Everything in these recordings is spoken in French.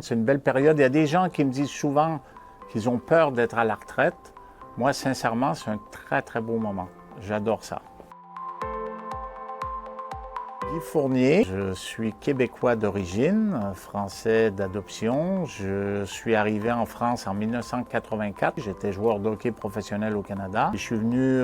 C'est une belle période. Il y a des gens qui me disent souvent qu'ils ont peur d'être à la retraite. Moi, sincèrement, c'est un très, très beau moment. J'adore ça. Guy Fournier, je suis québécois d'origine, français d'adoption. Je suis arrivé en France en 1984. J'étais joueur de hockey professionnel au Canada. Je suis venu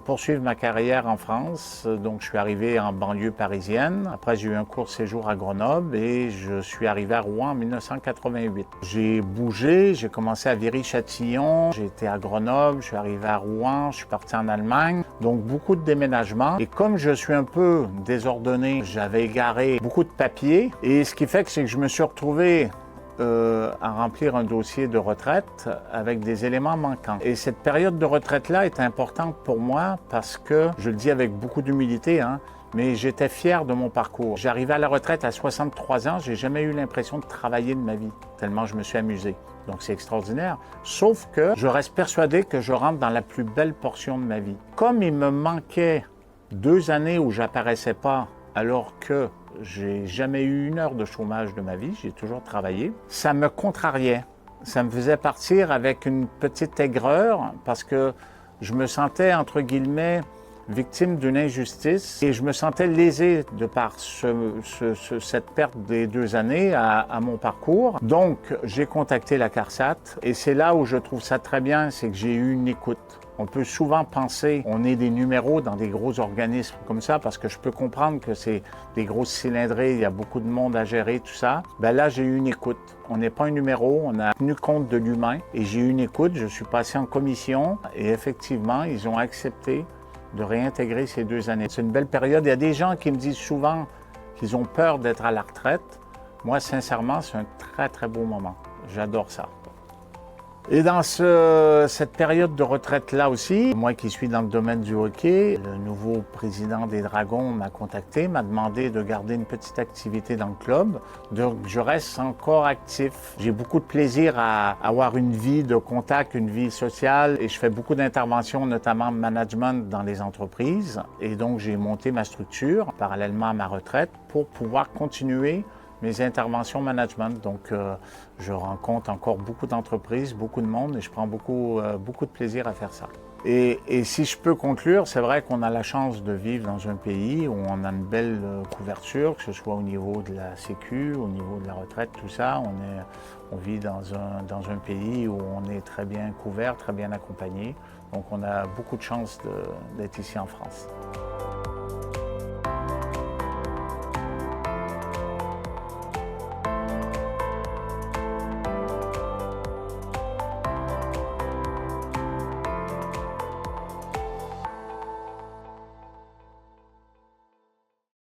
poursuivre ma carrière en France, donc je suis arrivé en banlieue parisienne. Après, j'ai eu un court séjour à Grenoble et je suis arrivé à Rouen en 1988. J'ai bougé, j'ai commencé à Viry-Châtillon, j'ai été à Grenoble, je suis arrivé à Rouen, je suis parti en Allemagne. Donc beaucoup de déménagements. Et comme je suis un peu désordonné, j'avais égaré beaucoup de papiers. Et ce qui fait que c'est que je me suis retrouvé à remplir un dossier de retraite avec des éléments manquants. Et cette période de retraite-là est importante pour moi parce que, je le dis avec beaucoup d'humilité, mais j'étais fier de mon parcours. J'arrivais à la retraite à 63 ans, j'ai jamais eu l'impression de travailler de ma vie, tellement je me suis amusé. Donc c'est extraordinaire. Sauf que je reste persuadé que je rentre dans la plus belle portion de ma vie. Comme il me manquait 2 années où j'apparaissais pas, alors que j'ai jamais eu 1 heure de chômage de ma vie, j'ai toujours travaillé, ça me contrariait. Ça me faisait partir avec une petite aigreur parce que je me sentais, entre guillemets, victime d'une injustice et je me sentais lésé de par cette perte des 2 années à mon parcours. Donc, j'ai contacté la CARSAT et c'est là où je trouve ça très bien, c'est que j'ai eu une écoute. On peut souvent penser on est des numéros dans des gros organismes comme ça parce que je peux comprendre que c'est des grosses cylindrées, il y a beaucoup de monde à gérer, tout ça. Ben là, j'ai eu une écoute. On n'est pas un numéro, on a tenu compte de l'humain et j'ai eu une écoute. Je suis passé en commission et effectivement, ils ont accepté de réintégrer ces 2 années. C'est une belle période. Il y a des gens qui me disent souvent qu'ils ont peur d'être à la retraite. Moi, sincèrement, c'est un très, très beau moment. J'adore ça. Et dans cette période de retraite-là aussi, moi qui suis dans le domaine du hockey, le nouveau président des Dragons m'a contacté, m'a demandé de garder une petite activité dans le club. Donc je reste encore actif. J'ai beaucoup de plaisir à avoir une vie de contact, une vie sociale et je fais beaucoup d'interventions, notamment management dans les entreprises. Et donc j'ai monté ma structure parallèlement à ma retraite pour pouvoir continuer mes interventions management. Donc, je rencontre encore beaucoup d'entreprises, beaucoup de monde et je prends beaucoup de plaisir à faire ça. Et si je peux conclure, c'est vrai qu'on a la chance de vivre dans un pays où on a une belle couverture, que ce soit au niveau de la Sécu, au niveau de la retraite, tout ça. On vit dans un pays où on est très bien couvert, très bien accompagné. Donc, on a beaucoup de chance d'être ici en France.